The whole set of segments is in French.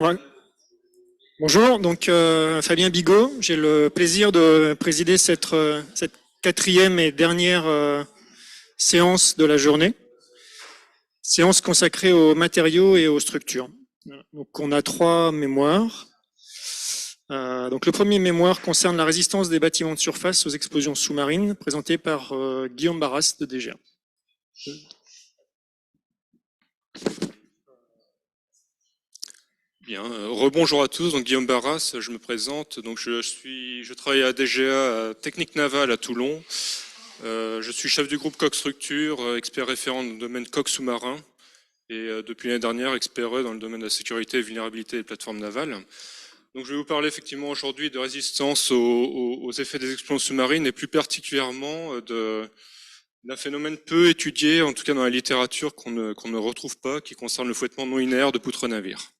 Ouais. Bonjour, donc Fabien Bigot. J'ai le plaisir de présider cette quatrième et dernière séance de la journée, séance consacrée aux matériaux et aux structures. Donc on a trois mémoires. Donc le premier mémoire concerne la résistance des bâtiments de surface aux explosions sous-marines, présenté par Guillaume Barras de DGA. Bien, rebonjour à tous, donc Guillaume Barras, je me présente, donc je travaille à DGA, à Technique Navale à Toulon. Je suis chef du groupe Coq Structure, expert référent dans le domaine coq sous-marin et depuis l'année dernière expert dans le domaine de la sécurité et vulnérabilité des plateformes navales. Donc je vais vous parler effectivement aujourd'hui de résistance aux effets des explosions sous-marines et plus particulièrement d'un phénomène peu étudié, en tout cas dans la littérature, qu'on ne retrouve pas, qui concerne le fouettement non linéaire de poutres navires.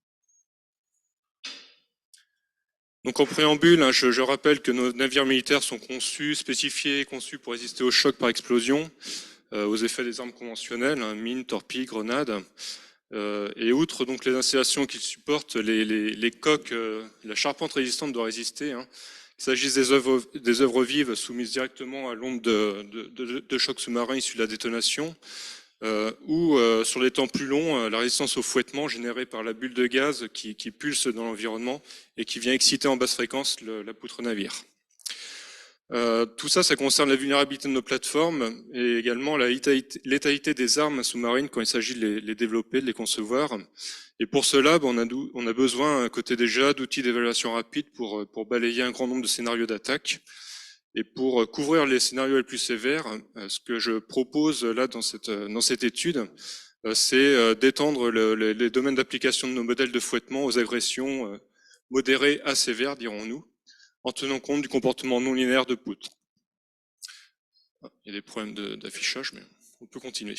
Donc en préambule, je rappelle que nos navires militaires sont conçus, spécifiés et conçus pour résister aux chocs par explosion, aux effets des armes conventionnelles, mines, torpilles, grenades. Et outre donc les installations qu'ils supportent, les coques, la charpente résistante doit résister. Il s'agisse des œuvres vives soumises directement à l'onde de chocs sous-marins issus de la détonation, ou sur les temps plus longs, la résistance au fouettement générée par la bulle de gaz qui pulse dans l'environnement et qui vient exciter en basse fréquence la poutre navire. Tout ça, ça concerne la vulnérabilité de nos plateformes et également la létalité des armes sous-marines quand il s'agit de les développer, de les concevoir. Et pour cela, on a besoin, à côté déjà, d'outils d'évaluation rapide pour balayer un grand nombre de scénarios d'attaque. Et pour couvrir les scénarios les plus sévères, ce que je propose là dans cette étude, c'est d'étendre les domaines d'application de nos modèles de fouettement aux agressions modérées à sévères, dirons-nous, en tenant compte du comportement non linéaire de poutres. Il y a des problèmes d'affichage, mais on peut continuer.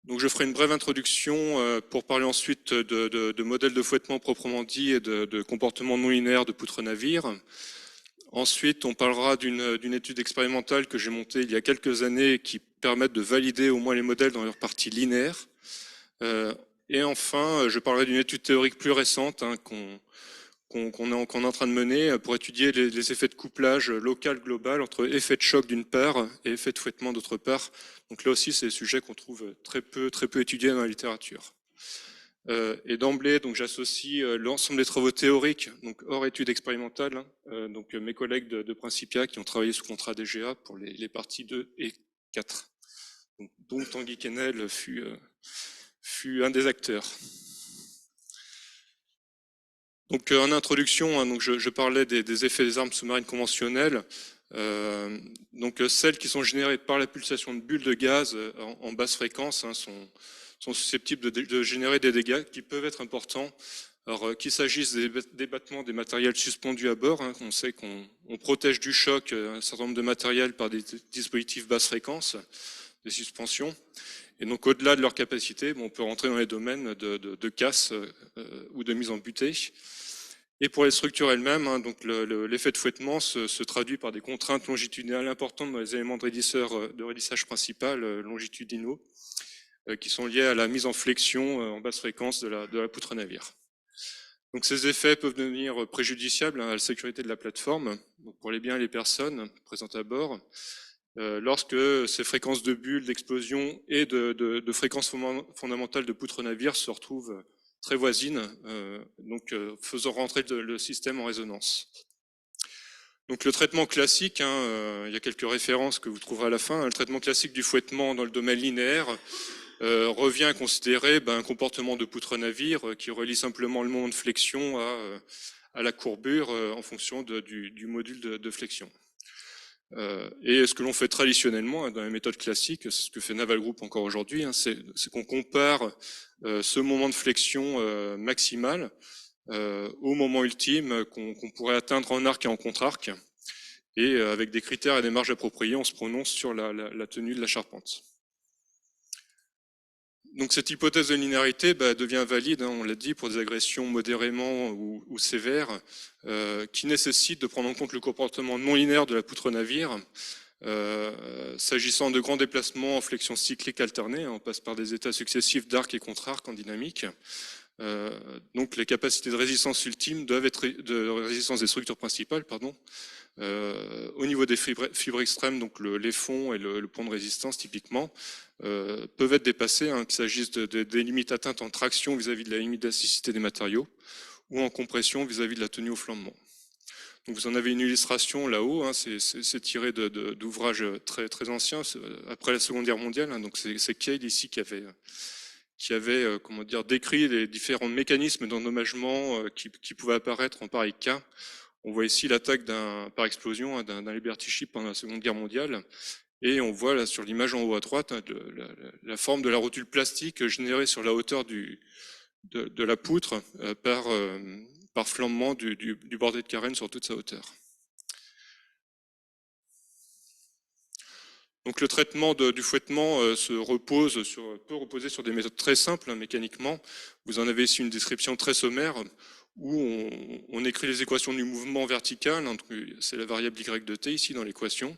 Donc je ferai une brève introduction pour parler ensuite de modèles de fouettement proprement dit et de comportement non linéaire de poutres navires. Ensuite, on parlera d'une étude expérimentale que j'ai montée il y a quelques années qui permettent de valider au moins les modèles dans leur partie linéaire. Et enfin, je parlerai d'une étude théorique plus récente qu'on est en train de mener pour étudier les effets de couplage local global entre effet de choc d'une part et effet de fouettement d'autre part. Donc là aussi, c'est des sujets qu'on trouve très peu étudiés dans la littérature. Et d'emblée, donc j'associe l'ensemble des travaux théoriques, donc hors études expérimentales, donc mes collègues de Principia qui ont travaillé sous contrat DGA pour les parties 2 et 4. Donc Tanguy Kennel fut un des acteurs. Donc en introduction, donc je parlais des effets des armes sous-marines conventionnelles, donc celles qui sont générées par la pulsation de bulles de gaz en basse fréquence sont susceptibles de générer des dégâts qui peuvent être importants. Alors qu'il s'agisse des battements des matériels suspendus à bord, on sait qu'on protège du choc un certain nombre de matériels par des dispositifs basse fréquence, des suspensions. Et donc au-delà de leur capacité, on peut rentrer dans les domaines de casse ou de mise en butée. Et pour les structures elles-mêmes, donc l'effet de fouettement se traduit par des contraintes longitudinales importantes dans les éléments de raidissage principal longitudinaux, qui sont liés à la mise en flexion en basse fréquence de la poutre navire. Donc ces effets peuvent devenir préjudiciables à la sécurité de la plateforme, donc pour les biens et les personnes présentes à bord, lorsque ces fréquences de bulles, d'explosion et de fréquences fondamentales de poutre navire se retrouvent très voisines, donc faisant rentrer le système en résonance. Donc le traitement classique, il y a quelques références que vous trouverez à la fin, le traitement classique du fouettement dans le domaine linéaire revient à considérer un comportement de poutre navire qui relie simplement le moment de flexion à la courbure en fonction du module de flexion. Et ce que l'on fait traditionnellement dans les méthodes classiques, ce que fait Naval Group encore aujourd'hui, c'est qu'on compare ce moment de flexion maximal au moment ultime qu'on pourrait atteindre en arc et en contre-arc. Et avec des critères et des marges appropriées, on se prononce sur la tenue de la charpente. Donc cette hypothèse de linéarité devient valide, on l'a dit, pour des agressions modérément ou sévères qui nécessitent de prendre en compte le comportement non linéaire de la poutre navire. S'agissant de grands déplacements en flexion cyclique alternée, on passe par des états successifs d'arc et contre-arc en dynamique. Donc les capacités de résistance ultimes doivent être de résistance des structures principales, pardon. Au niveau des fibres extrêmes, donc les fonds et le point de résistance typiquement, peuvent être dépassés, hein, qu'il s'agisse des limites atteintes en traction vis-à-vis de la limite d'élasticité des matériaux ou en compression vis-à-vis de la tenue au flambement. Donc vous en avez une illustration là-haut, hein, c'est tiré d'ouvrages très, très anciens, après la Seconde Guerre mondiale. Hein, donc c'est Cade ici qui avait comment dire, décrit les différents mécanismes d'endommagement qui pouvaient apparaître en pareil cas. On voit ici l'attaque par explosion, hein, d'un Liberty Ship pendant la Seconde Guerre mondiale. Et on voit là sur l'image en haut à droite, hein, la forme de la rotule plastique générée sur la hauteur de la poutre par flambement du bordé de carène sur toute sa hauteur. Donc le traitement du fouettement peut reposer sur des méthodes très simples, hein, mécaniquement. Vous en avez ici une description très sommaire où on écrit les équations du mouvement vertical, hein, c'est la variable y de t ici dans l'équation,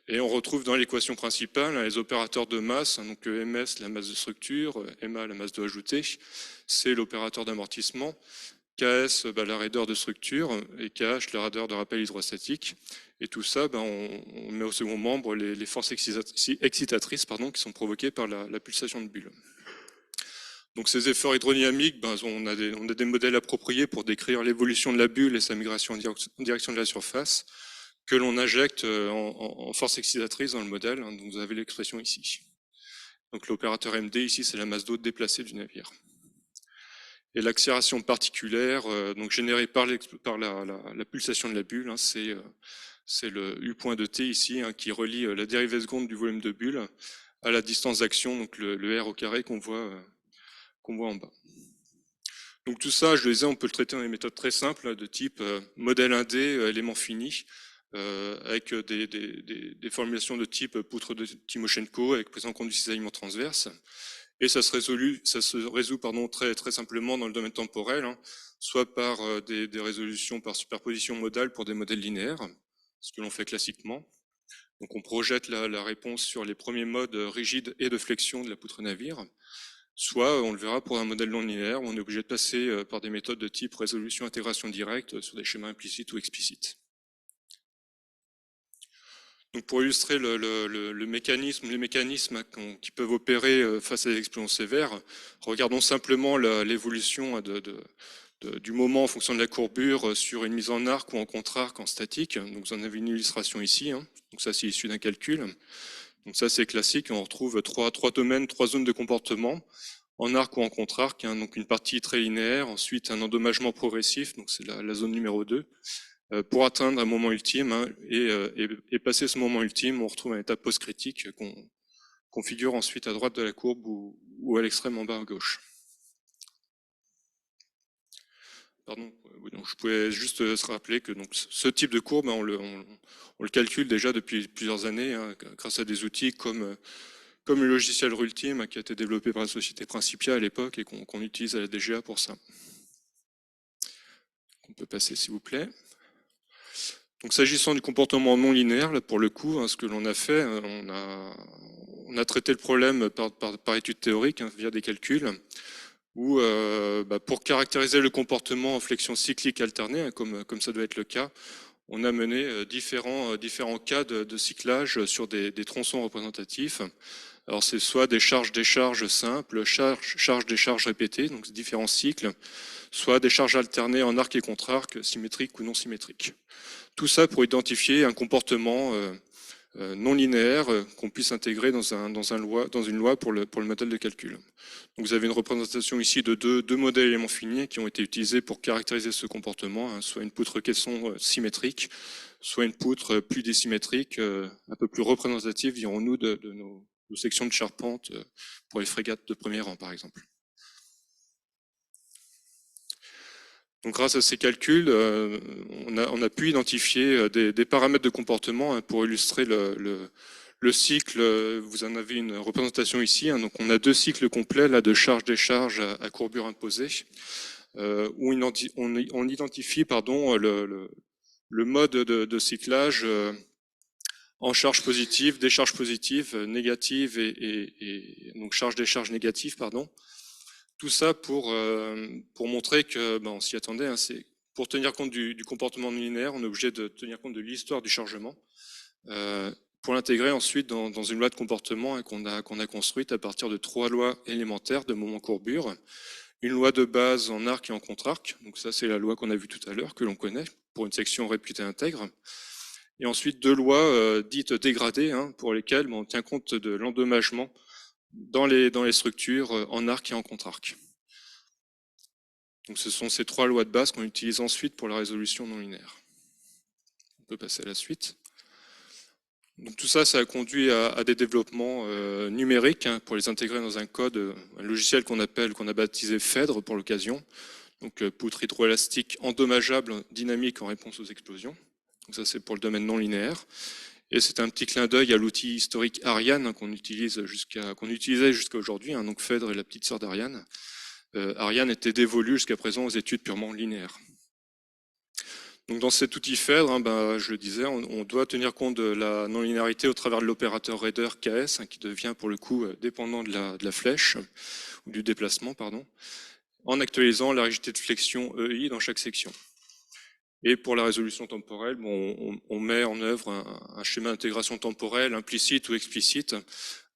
et on retrouve dans l'équation principale, hein, les opérateurs de masse, hein, donc ms la masse de structure, ma la masse d'eau ajoutée, c'est l'opérateur d'amortissement, KS la raideur de structure et KH la raideur de rappel hydrostatique. Et tout ça, on met au second membre les forces excitatrices qui sont provoquées par la pulsation de bulle. Donc ces efforts hydrodynamiques, on a des modèles appropriés pour décrire l'évolution de la bulle et sa migration en direction de la surface, que l'on injecte en force excitatrice dans le modèle. Hein, donc vous avez l'expression ici. Donc l'opérateur MD ici, c'est la masse d'eau déplacée du navire. Et l'accélération particulière, donc générée par la pulsation de la bulle, hein, c'est le U point de T ici, hein, qui relie la dérivée seconde du volume de bulle à la distance d'action, donc le R au carré qu'on voit en bas. Donc tout ça, je le disais, on peut le traiter dans des méthodes très simples, de type modèle 1D, élément fini, avec des formulations de type poutre de Timoshenko, avec prise en compte du cisaillement transverse. Et ça se résout très, très simplement dans le domaine temporel, hein, soit par des résolutions par superposition modale pour des modèles linéaires, ce que l'on fait classiquement. Donc on projette la réponse sur les premiers modes rigides et de flexion de la poutre navire, soit on le verra pour un modèle non linéaire où on est obligé de passer par des méthodes de type résolution intégration directe sur des schémas implicites ou explicites. Donc pour illustrer les mécanismes qui peuvent opérer face à des explosions sévères, regardons simplement l'évolution du moment en fonction de la courbure sur une mise en arc ou en contre-arc en statique. Donc vous en avez une illustration ici. Hein. Donc ça c'est issu d'un calcul. Donc ça c'est classique. On retrouve trois domaines, trois zones de comportement en arc ou en contre-arc. Hein. Donc une partie très linéaire, ensuite un endommagement progressif. Donc c'est la zone numéro 2. Pour atteindre un moment ultime, hein, et passer ce moment ultime, on retrouve un état post-critique qu'on figure ensuite à droite de la courbe ou à l'extrême en bas à gauche. Pardon, donc je pouvais juste se rappeler que donc, ce type de courbe, on le calcule déjà depuis plusieurs années, hein, grâce à des outils comme le logiciel Rultime, qui a été développé par la société Principia à l'époque et qu'on utilise à la DGA pour ça. On peut passer s'il vous plaît. Donc, s'agissant du comportement non linéaire, là, pour le coup, hein, ce que l'on a fait, on a traité le problème par étude théorique, hein, via des calculs, où pour caractériser le comportement en flexion cyclique alternée, hein, comme ça doit être le cas, on a mené différents cas de cyclage sur des tronçons représentatifs. Alors c'est soit des charges-décharges simples, charges-décharges répétées, donc différents cycles, soit des charges alternées en arc et contre-arc, symétriques ou non symétriques. Tout ça pour identifier un comportement non linéaire qu'on puisse intégrer dans une loi pour le modèle de calcul. Donc vous avez une représentation ici de deux modèles éléments finis qui ont été utilisés pour caractériser ce comportement, hein, soit une poutre caisson symétrique, soit une poutre plus désymétrique, un peu plus représentative, dirons-nous, de nos sections de charpente pour les frégates de premier rang, par exemple. Donc, grâce à ces calculs, on a pu identifier des paramètres de comportement, hein, pour illustrer le cycle. Vous en avez une représentation ici. Hein, donc, on a deux cycles complets là, de charge-décharge à courbure imposée, où on identifie le mode de cyclage en charge positive, décharge positive, négative et donc charge-décharge négative, pardon. tout ça pour montrer que on s'y attendait. Hein, c'est pour tenir compte du comportement non linéaire, on est obligé de tenir compte de l'histoire du chargement. Pour l'intégrer ensuite dans une loi de comportement hein, qu'on a construite à partir de 3 lois élémentaires de moment-courbure. Une loi de base en arc et en contre-arc, donc ça c'est la loi qu'on a vue tout à l'heure, que l'on connaît, pour une section réputée intègre. Et ensuite 2 lois dites dégradées, hein, pour lesquelles on tient compte de l'endommagement dans les structures en arc et en contre-arc. Donc ce sont ces 3 lois de base qu'on utilise ensuite pour la résolution non linéaire. On peut passer à la suite. Donc tout ça, ça a conduit à des développements numériques hein, pour les intégrer dans un code, un logiciel qu'on a baptisé Phèdre pour l'occasion. Donc poutre hydroélastique endommageable dynamique en réponse aux explosions. Donc ça c'est pour le domaine non linéaire. Et c'est un petit clin d'œil à l'outil historique Ariane hein, qu'on utilisait jusqu'à aujourd'hui. Hein, donc Phèdre est la petite sœur d'Ariane. Ariane était dévolue jusqu'à présent aux études purement linéaires. Donc dans cet outil Phèdre, hein, je le disais, on doit tenir compte de la non-linéarité au travers de l'opérateur Raider KS, hein, qui devient pour le coup dépendant de la flèche, ou du déplacement, pardon, en actualisant la rigidité de flexion EI dans chaque section. Et pour la résolution temporelle, on met en œuvre un schéma d'intégration temporelle implicite ou explicite,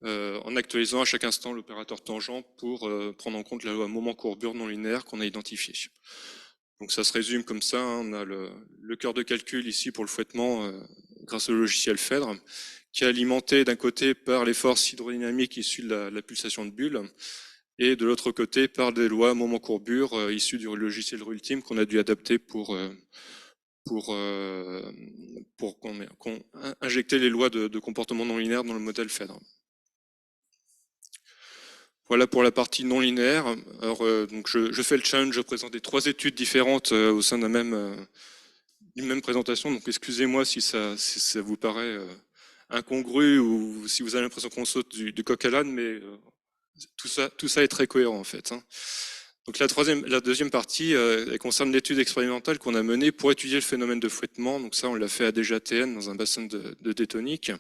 en actualisant à chaque instant l'opérateur tangent pour prendre en compte la loi moment-courbure non linéaire qu'on a identifiée. Donc ça se résume comme ça, hein, on a le cœur de calcul ici pour le fouettement grâce au logiciel Phèdre, qui est alimenté d'un côté par les forces hydrodynamiques issues de la pulsation de bulle, et de l'autre côté par des lois moment-courbure issues du logiciel Rultim qu'on a dû adapter pour injecter les lois de comportement non linéaire dans le modèle Phèdre. Voilà pour la partie non linéaire. Alors, donc je fais le challenge, je présente 3 études différentes au sein d'une même présentation. Donc excusez-moi si ça vous paraît incongru ou si vous avez l'impression qu'on saute du coq à l'âne, mais tout ça est très cohérent en fait. Hein. Donc la deuxième partie elle concerne l'étude expérimentale qu'on a menée pour étudier le phénomène de fouettement. Donc ça, on l'a fait à DJTN dans un bassin de Détonique.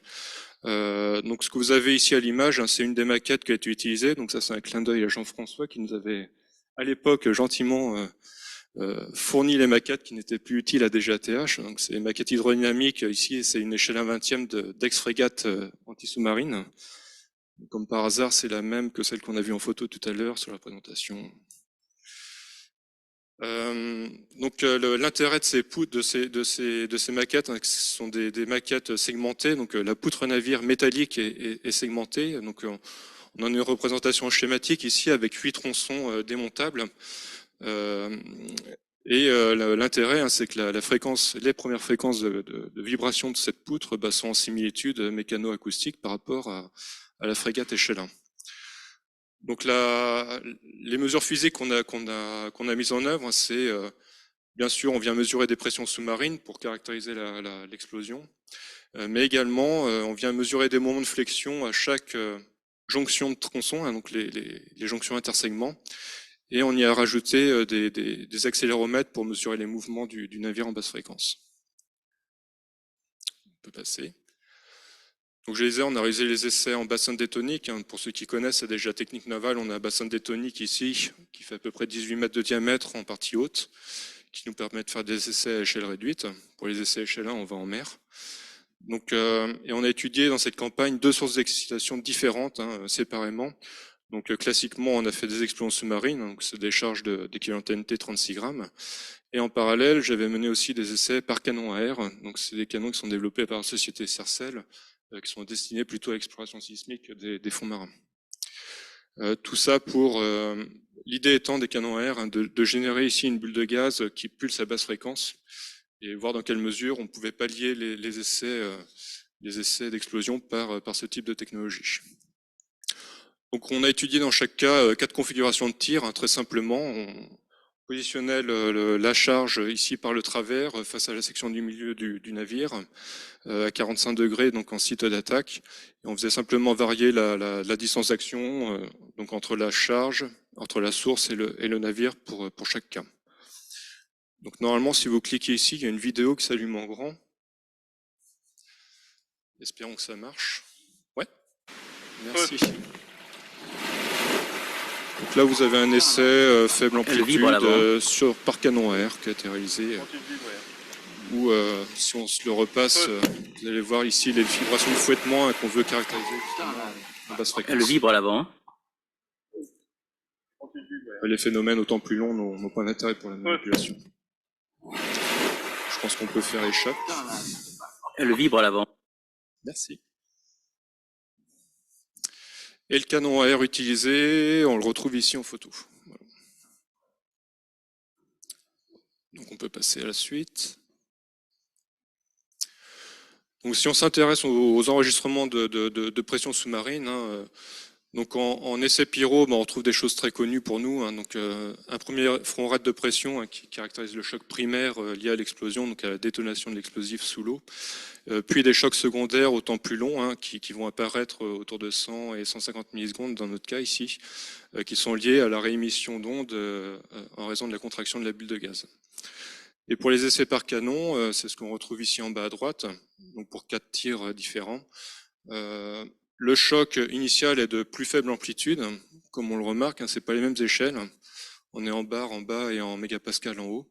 Donc ce que vous avez ici à l'image, hein, c'est une des maquettes qui a été utilisée. Donc ça, c'est un clin d'œil à Jean-François qui nous avait à l'époque gentiment fourni les maquettes qui n'étaient plus utiles à DGATH. Donc c'est une maquette hydrodynamique ici, c'est une échelle 1/20 d'ex-frégate anti-sous-marine. Comme par hasard, c'est la même que celle qu'on a vue en photo tout à l'heure sur la présentation. Donc l'intérêt de ces maquettes, hein, ce sont des maquettes segmentées. Donc la poutre navire métallique est segmentée. Donc on en a une représentation schématique ici avec 8 tronçons démontables. L'intérêt, hein, c'est que les premières fréquences de vibration de cette poutre sont en similitude mécano-acoustique par rapport à la frégate échelle 1. Donc les mesures physiques qu'on a mises en œuvre, c'est bien sûr, on vient mesurer des pressions sous-marines pour caractériser l'explosion, mais également on vient mesurer des moments de flexion à chaque jonction de tronçon, hein, donc les jonctions intersegments, et on y a rajouté des accéléromètres pour mesurer les mouvements du navire en basse fréquence. On peut passer. Donc je disais, on a réalisé les essais en bassin détonique. Hein. Pour ceux qui connaissent, c'est déjà technique navale. On a un bassin détonique ici qui fait à peu près 18 mètres de diamètre en partie haute, qui nous permet de faire des essais à échelle réduite. Pour les essais à échelle 1, on va en mer. Donc, et on a étudié dans cette campagne 2 sources d'excitation différentes, hein, séparément. Donc classiquement, on a fait des explosions sous-marines, donc c'est des charges d'équivalent TNT 36 grammes. Et en parallèle, j'avais mené aussi des essais par canon à air. Donc c'est des canons qui sont développés par la société Sercel, qui sont destinés plutôt à l'exploration sismique des fonds marins. Tout ça pour l'idée étant des canons à air, hein, de générer ici une bulle de gaz qui pulse à basse fréquence et voir dans quelle mesure on pouvait pallier les essais d'explosion par ce type de technologie. Donc on a étudié dans chaque cas 4 configurations de tir, hein, très simplement. On positionnait la charge ici par le travers face à la section du milieu du navire à 45 degrés, donc en site d'attaque. Et on faisait simplement varier la distance d'action donc entre la charge, entre la source et le navire pour chaque cas. Donc normalement, si vous cliquez ici, il y a une vidéo qui s'allume en grand. Espérons que ça marche. Ouais. Merci. Donc là, vous avez un essai faible amplitude par canon à air qui a été réalisé. Où, si on se le repasse, vous allez voir ici les vibrations de fouettement qu'on veut caractériser en basse fréquence. Elle vibre à l'avant. Les phénomènes autant plus longs n'ont pas d'intérêt pour la manipulation. Je pense qu'on peut faire échappe. Elle vibre à l'avant. Merci. Et le canon à air utilisé, on le retrouve ici en photo. Voilà. Donc on peut passer à la suite. Donc si on s'intéresse aux enregistrements de pression sous-marine, donc en essai pyro, on retrouve des choses très connues pour nous. Donc un premier front raide de pression qui caractérise le choc primaire lié à l'explosion, donc à la détonation de l'explosif sous l'eau. Puis des chocs secondaires autant plus longs qui vont apparaître autour de 100 et 150 millisecondes dans notre cas ici, qui sont liés à la réémission d'ondes en raison de la contraction de la bulle de gaz. Et pour les essais par canon, c'est ce qu'on retrouve ici en bas à droite, donc pour 4 tirs différents. Le choc initial est de plus faible amplitude, comme on le remarque, c'est pas les mêmes échelles. On est en bar en bas et en mégapascal en haut.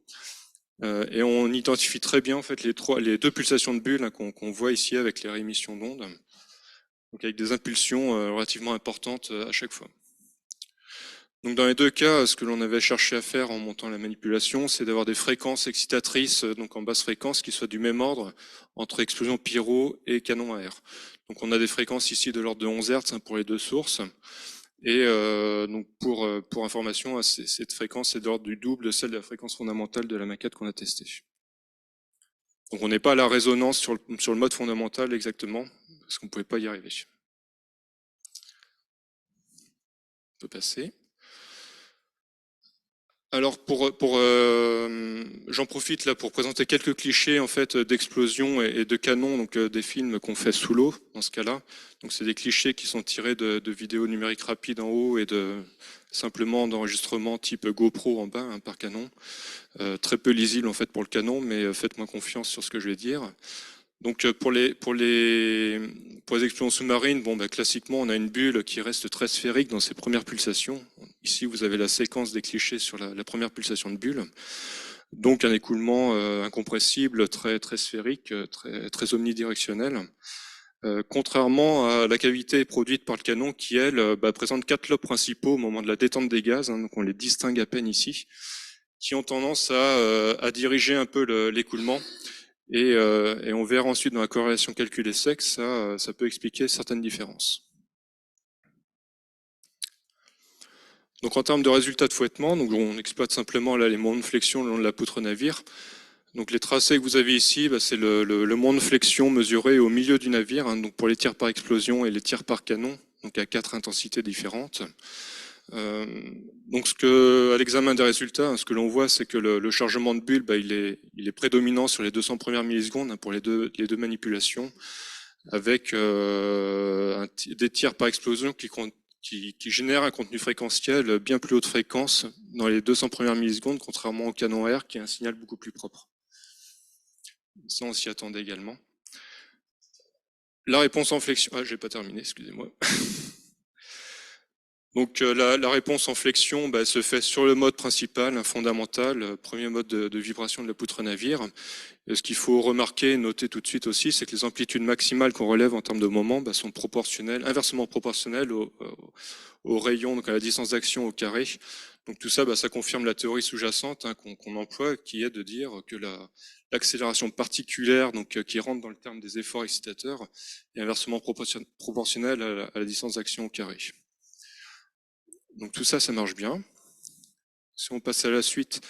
Et on identifie très bien en fait les deux pulsations de bulles qu'on voit ici avec les réémissions d'ondes, donc avec des impulsions relativement importantes à chaque fois. Donc dans les deux cas, ce que l'on avait cherché à faire en montant la manipulation, c'est d'avoir des fréquences excitatrices, donc en basse fréquence, qui soient du même ordre entre explosion pyro et canon à air. Donc on a des fréquences ici de l'ordre de 11 Hz pour les deux sources. Et donc pour information, cette fréquence est de l'ordre du double de celle de la fréquence fondamentale de la maquette qu'on a testée. Donc on n'est pas à la résonance sur le mode fondamental exactement, parce qu'on ne pouvait pas y arriver. On peut passer. Alors j'en profite là pour présenter quelques clichés en fait d'explosion et de canon, donc des films qu'on fait sous l'eau dans ce cas-là. Donc c'est des clichés qui sont tirés de vidéos numériques rapides en haut et simplement d'enregistrements type GoPro en bas par canon. Très peu lisible en fait pour le canon, mais faites-moi confiance sur ce que je vais dire. Donc pour les explosions sous-marines, classiquement on a une bulle qui reste très sphérique dans ses premières pulsations. Ici vous avez la séquence des clichés sur la première pulsation de bulle. Donc un écoulement incompressible, très sphérique, très omnidirectionnel. Contrairement à la cavité produite par le canon qui elle présente 4 lobes principaux au moment de la détente des gaz, donc on les distingue à peine ici, qui ont tendance à diriger un peu l'écoulement. Et on verra ensuite dans la corrélation calculée sec, ça peut expliquer certaines différences. Donc en termes de résultats de fouettement, donc on exploite simplement là les moments de flexion le long de la poutre navire. Donc les tracés que vous avez ici, c'est le moment de flexion mesuré au milieu du navire, donc pour les tirs par explosion et les tirs par canon, donc à 4 intensités différentes. Donc à l'examen des résultats, ce que l'on voit, c'est que le chargement de bulle, il est prédominant sur les 200 premières millisecondes pour les deux manipulations, avec des tirs par explosion qui génèrent un contenu fréquentiel bien plus haute fréquence dans les 200 premières millisecondes, contrairement au canon à air qui a un signal beaucoup plus propre. Ça, on s'y attendait également. La réponse en flexion... Ah, j'ai pas terminé, excusez-moi. Donc la réponse en flexion se fait sur le mode principal, fondamental, premier mode de vibration de la poutre navire. Et ce qu'il faut remarquer, noter tout de suite aussi, c'est que les amplitudes maximales qu'on relève en termes de moment sont inversement proportionnelles au rayon, donc à la distance d'action au carré. Donc tout ça, ça confirme la théorie sous-jacente qu'on emploie, qui est de dire que l'accélération particulière, qui rentre dans le terme des efforts excitateurs, est inversement proportionnelle à la distance d'action au carré. Donc tout ça, ça marche bien. Si on passe à la suite,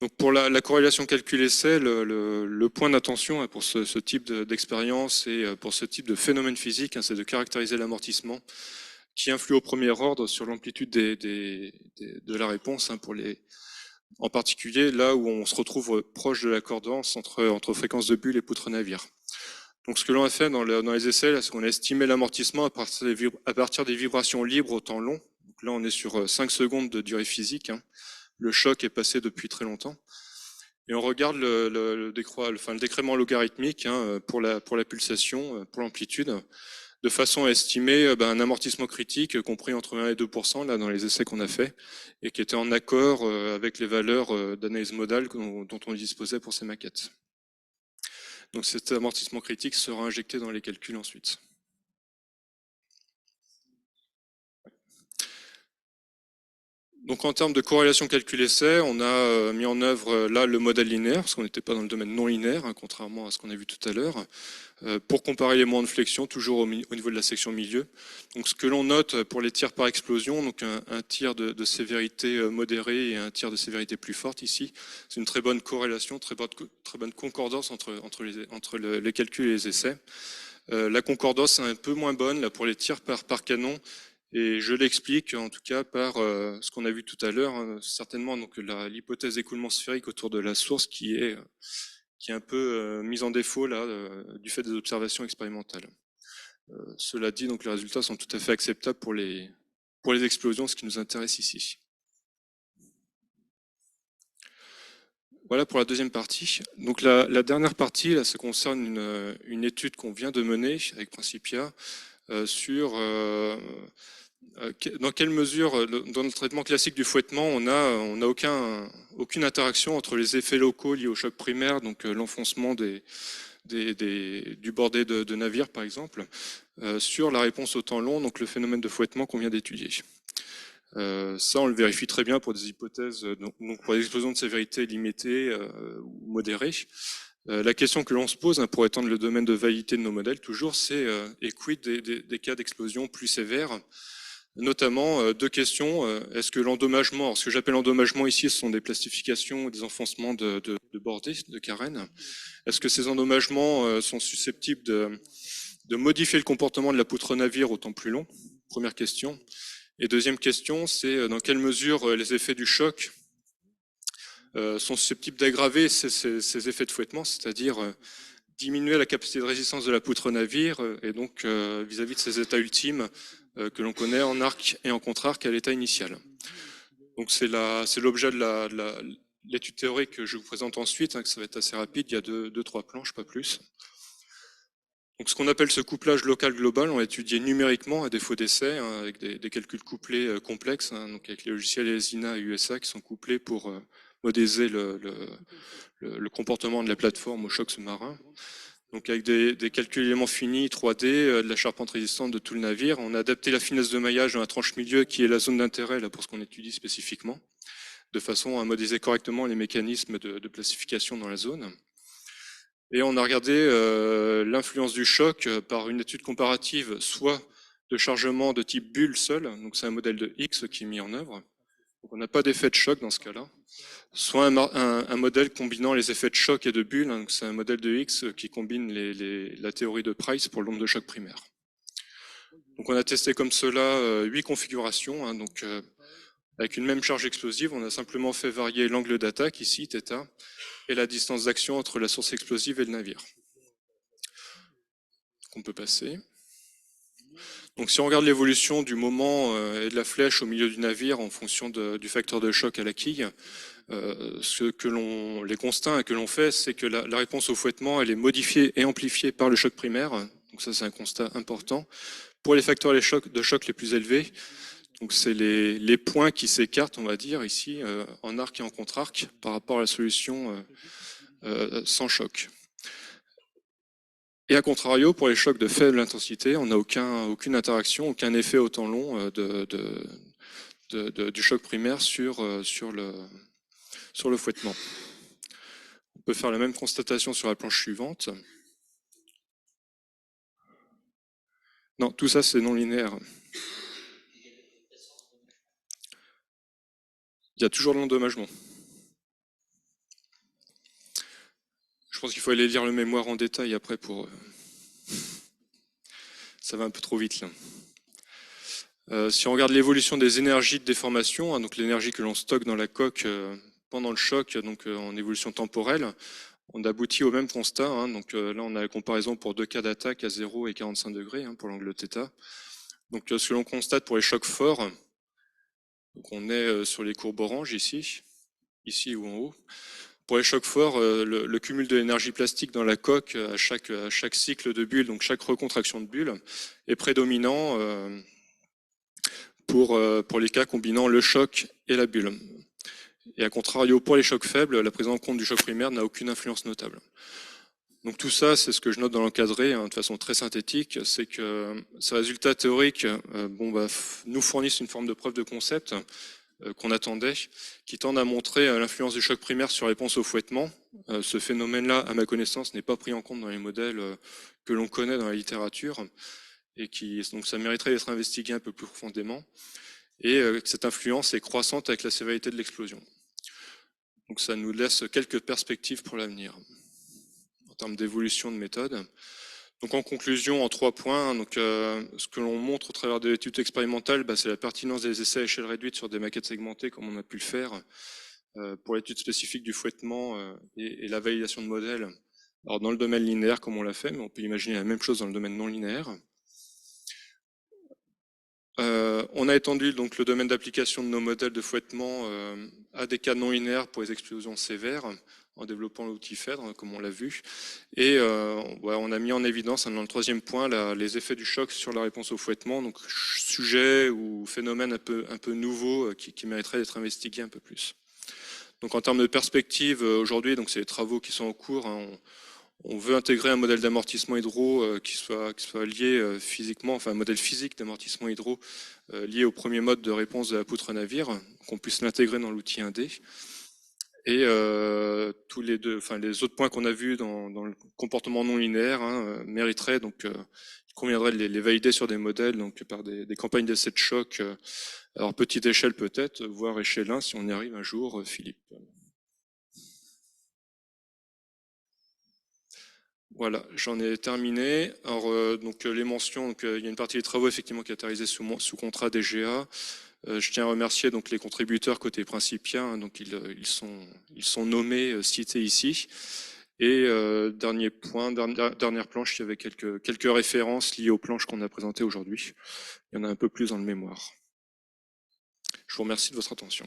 donc pour la corrélation calculée, c'est le point d'attention pour ce type d'expérience et pour ce type de phénomène physique, c'est de caractériser l'amortissement qui influe au premier ordre sur l'amplitude de la réponse, en particulier là où on se retrouve proche de l'accordance entre fréquence de bulle et poutre navire. Donc ce que l'on a fait dans les essais, c'est qu'on a estimé l'amortissement à partir des vibrations libres au temps long. Donc là, on est sur 5 secondes de durée physique. Le choc est passé depuis très longtemps. Et on regarde le décrément logarithmique pour la pulsation, pour l'amplitude. de façon à estimer un amortissement critique compris entre 1 et 2% là, dans les essais qu'on a fait, et qui était en accord avec les valeurs d'analyse modale dont on disposait pour ces maquettes. Donc cet amortissement critique sera injecté dans les calculs ensuite. Donc en termes de corrélation calcul-essai, on a mis en œuvre là le modèle linéaire, parce qu'on n'était pas dans le domaine non linéaire, hein, contrairement à ce qu'on a vu tout à l'heure, pour comparer les moments de flexion, toujours au niveau de la section milieu. Donc ce que l'on note pour les tirs par explosion, donc un tir de sévérité modérée et un tir de sévérité plus forte ici, c'est une très bonne corrélation, très bonne concordance entre les calculs et les essais. La concordance est un peu moins bonne là, pour les tirs par canon. Et je l'explique en tout cas par ce qu'on a vu tout à l'heure, hein, certainement donc l'hypothèse d'écoulement sphérique autour de la source qui est un peu mise en défaut là du fait des observations expérimentales. Cela dit, donc les résultats sont tout à fait acceptables pour les explosions, ce qui nous intéresse ici. Voilà pour la deuxième partie. Donc la dernière partie, là, ça concerne une étude qu'on vient de mener avec Principia sur dans quelle mesure, dans le traitement classique du fouettement, on n'a aucune interaction entre les effets locaux liés au choc primaire, donc l'enfoncement du bordé de navire par exemple, sur la réponse au temps long, donc le phénomène de fouettement qu'on vient d'étudier. Ça, on le vérifie très bien pour des hypothèses, donc pour des explosions de sévérité limitée ou modérée. La question que l'on se pose, hein, pour étendre le domaine de validité de nos modèles, toujours, c'est quid des cas d'explosion plus sévères. Notamment deux questions. Est-ce que l'endommagement, ce que j'appelle endommagement ici, ce sont des plastifications ou des enfoncements de bordées, de carènes. Est-ce que ces endommagements sont susceptibles de modifier le comportement de la poutre navire au temps plus long? Première question. Et deuxième question, c'est dans quelle mesure les effets du choc sont susceptibles d'aggraver ces effets de fouettement, c'est-à-dire diminuer la capacité de résistance de la poutre navire et donc vis-à-vis de ces états ultimes que l'on connaît en arc et en contre-arc à l'état initial. Donc c'est l'objet de l'étude théorique que je vous présente ensuite, hein, que ça va être assez rapide, il y a deux, trois planches, pas plus. Donc ce qu'on appelle ce couplage local global, on l'a étudié numériquement à défaut d'essai, hein, avec des calculs couplés complexes, hein, donc avec les logiciels ESINA et USA qui sont couplés pour modéliser le comportement de la plateforme au choc sous-marin. Donc avec des calculs éléments finis 3D, de la charpente résistante de tout le navire. On a adapté la finesse de maillage dans la tranche milieu qui est la zone d'intérêt pour ce qu'on étudie spécifiquement, de façon à modéliser correctement les mécanismes de plastification dans la zone. Et on a regardé l'influence du choc par une étude comparative, soit de chargement de type bulle seul, donc c'est un modèle de X qui est mis en œuvre. Donc on n'a pas d'effet de choc dans ce cas-là. Soit un modèle combinant les effets de choc et de bulle, hein, c'est un modèle de X qui combine la théorie de Price pour l'onde de choc primaire. Donc on a testé comme cela 8 configurations, hein, donc avec une même charge explosive, on a simplement fait varier l'angle d'attaque, ici, θ, et la distance d'action entre la source explosive et le navire. Donc on peut passer. Donc si on regarde l'évolution du moment et de la flèche au milieu du navire en fonction du facteur de choc à la quille, les constats que l'on fait, c'est que la réponse au fouettement, elle est modifiée et amplifiée par le choc primaire. Donc ça, c'est un constat important. Pour les facteurs de choc les plus élevés, donc c'est les points qui s'écartent, on va dire, ici, en arc et en contre-arc, par rapport à la solution sans choc. Et à contrario, pour les chocs de faible intensité, on n'a aucune interaction, aucun effet au temps long du choc primaire sur le fouettement. On peut faire la même constatation sur la planche suivante. Non, tout ça c'est non linéaire. Il y a toujours de l'endommagement. Je pense qu'il faut aller lire le mémoire en détail après pour... Ça va un peu trop vite là. Si on regarde l'évolution des énergies de déformation, hein, donc l'énergie que l'on stocke dans la coque pendant le choc, donc en évolution temporelle, on aboutit au même constat. Hein, donc là, on a la comparaison pour deux cas d'attaque à 0 et 45 degrés hein, pour l'angle θ. Donc ce que l'on constate pour les chocs forts, donc on est sur les courbes oranges ici ou en haut. pour les chocs forts, le cumul de l'énergie plastique dans la coque à chaque cycle de bulle, donc chaque recontraction de bulle, est prédominant pour les cas combinant le choc et la bulle. Et à contrario, pour les chocs faibles, la prise en compte du choc primaire n'a aucune influence notable. Donc tout ça, c'est ce que je note dans l'encadré, de façon très synthétique, c'est que ces résultats théoriques nous fournissent une forme de preuve de concept qu'on attendait, qui tendent à montrer l'influence du choc primaire sur la réponse au fouettement. Ce phénomène-là, à ma connaissance, n'est pas pris en compte dans les modèles que l'on connaît dans la littérature, et donc ça mériterait d'être investigué un peu plus profondément, et que cette influence est croissante avec la sévérité de l'explosion. Donc ça nous laisse quelques perspectives pour l'avenir en termes d'évolution de méthode. Donc en conclusion, en 3 points, donc, ce que l'on montre au travers de l'étude expérimentale, c'est la pertinence des essais à échelle réduite sur des maquettes segmentées, comme on a pu le faire pour l'étude spécifique du fouettement et la validation de modèles. Alors dans le domaine linéaire, comme on l'a fait, mais on peut imaginer la même chose dans le domaine non linéaire. On a étendu donc le domaine d'application de nos modèles de fouettement à des cas non linéaires pour les explosions sévères, en développant l'outil FEDRE, comme on l'a vu. Et on a mis en évidence, dans le 3e point, les effets du choc sur la réponse au fouettement, donc sujet ou phénomène un peu nouveau qui mériterait d'être investigué un peu plus. Donc en termes de perspective, aujourd'hui, donc c'est les travaux qui sont en cours. On veut intégrer un modèle d'amortissement hydro qui soit lié physiquement, enfin un modèle physique d'amortissement hydro lié au premier mode de réponse de la poutre navire, qu'on puisse l'intégrer dans l'outil 1D. Et tous les autres points qu'on a vus dans le comportement non linéaire mériteraient, donc il conviendrait de les valider sur des modèles, donc par des campagnes d'essais de choc, alors petite échelle peut-être, voire échelle 1 si on y arrive un jour, Philippe. Voilà, j'en ai terminé. Alors, donc les mentions, donc, il y a une partie des travaux effectivement qui est caractérisée sous contrat DGA. Je tiens à remercier donc les contributeurs côté Principia, donc ils sont nommés, cités ici. Et dernier point, dernière planche, il y avait quelques références liées aux planches qu'on a présentées aujourd'hui. Il y en a un peu plus dans le mémoire. Je vous remercie de votre attention.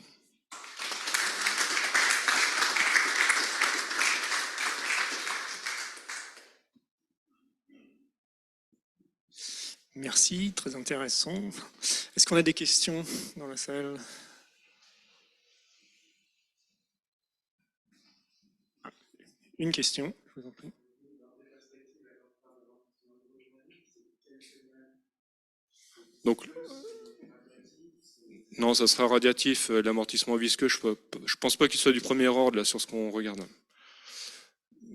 Merci, très intéressant. Est-ce qu'on a des questions dans la salle? Une question, je vous en prie. Donc, non, ça sera radiatif. L'amortissement visqueux, je pense pas qu'il soit du premier ordre là sur ce qu'on regarde.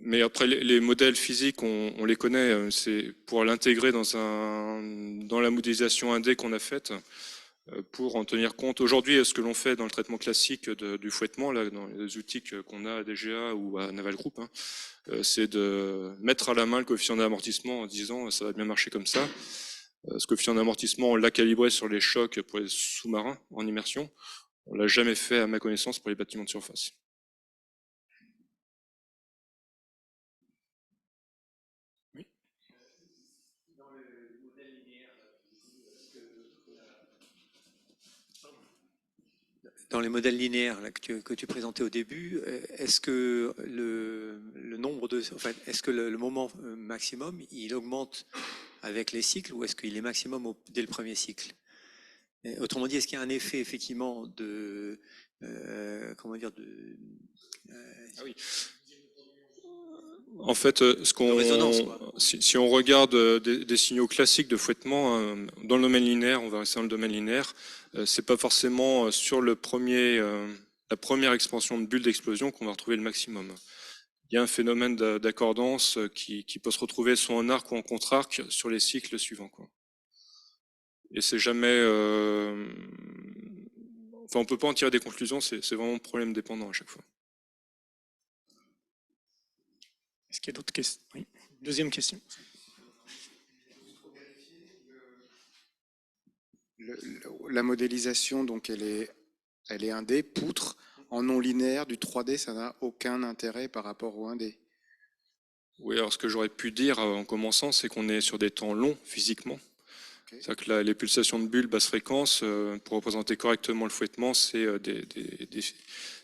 Mais après, les modèles physiques, on les connaît. C'est pour l'intégrer dans la modélisation 1D qu'on a faite, pour en tenir compte. Aujourd'hui, ce que l'on fait dans le traitement classique du fouettement, là, dans les outils qu'on a à DGA ou à Naval Group, c'est de mettre à la main le coefficient d'amortissement en disant ça va bien marcher comme ça. Ce coefficient d'amortissement, on l'a calibré sur les chocs pour les sous-marins en immersion. On l'a jamais fait, à ma connaissance, pour les bâtiments de surface. Oui. Dans les modèles linéaires là, que tu présentais au début, est-ce que le nombre de, enfin, est-ce que le moment maximum, il augmente avec les cycles ou est-ce qu'il est maximum dès le premier cycle? Et autrement dit, est-ce qu'il y a un effet effectivement de, comment dire, de, Ah oui. En fait, si on regarde des signaux classiques de fouettement dans le domaine linéaire, on va rester dans le domaine linéaire. C'est pas forcément sur la première expansion de bulle d'explosion qu'on va retrouver le maximum. Il y a un phénomène d'accordance qui peut se retrouver soit en arc ou en contre-arc sur les cycles suivants, quoi. Et c'est jamais, enfin, on peut pas en tirer des conclusions. C'est vraiment problème dépendant à chaque fois. Est-ce qu'il y a d'autres questions? Oui. Deuxième question. La modélisation, donc elle est 1D, poutre, en non linéaire, du 3D, ça n'a aucun intérêt par rapport au 1D. Oui, alors ce que j'aurais pu dire en commençant, c'est qu'on est sur des temps longs physiquement. Okay. C'est-à-dire que les pulsations de bulles basse fréquence, pour représenter correctement le fouettement, c'est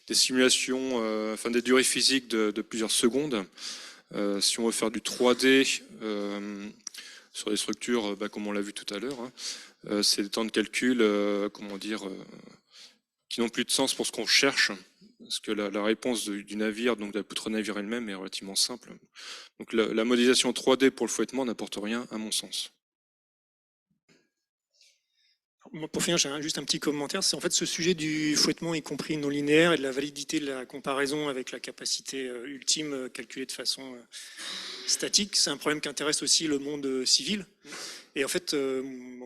des simulations, enfin des durées physiques de plusieurs secondes. Si on veut faire du 3D sur des structures, comme on l'a vu tout à l'heure, c'est des temps de calcul, qui n'ont plus de sens pour ce qu'on cherche, parce que la réponse du navire, donc de la poutre navire elle-même, est relativement simple. Donc la modélisation 3D pour le fouettement n'apporte rien, à mon sens. Moi, pour finir, j'ai juste un petit commentaire. C'est en fait ce sujet du fouettement, y compris non linéaire, et de la validité de la comparaison avec la capacité ultime calculée de façon statique. C'est un problème qui intéresse aussi le monde civil. Et en fait,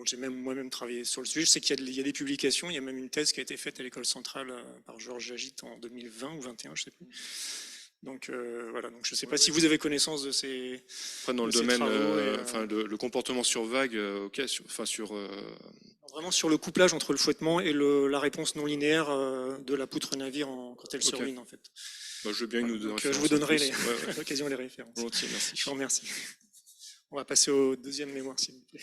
j'ai même moi-même travaillé sur le sujet. Je sais qu'il y a des publications. Il y a même une thèse qui a été faite à l'école centrale par Georges Agit en 2020 ou 2021, je ne sais plus. Donc voilà. Donc je ne sais pas si vous avez connaissance de ces. Après, dans le de ces domaine, travaux le comportement sur vague, Vraiment sur le couplage entre le fouettement et la réponse non linéaire de la poutre navire quand elle surligne en fait. je veux bien Voilà, nous donc, je vous donnerai Ouais, à l'occasion les références. volontiers, merci. Je vous remercie. On va passer au deuxième mémoire s'il vous plaît.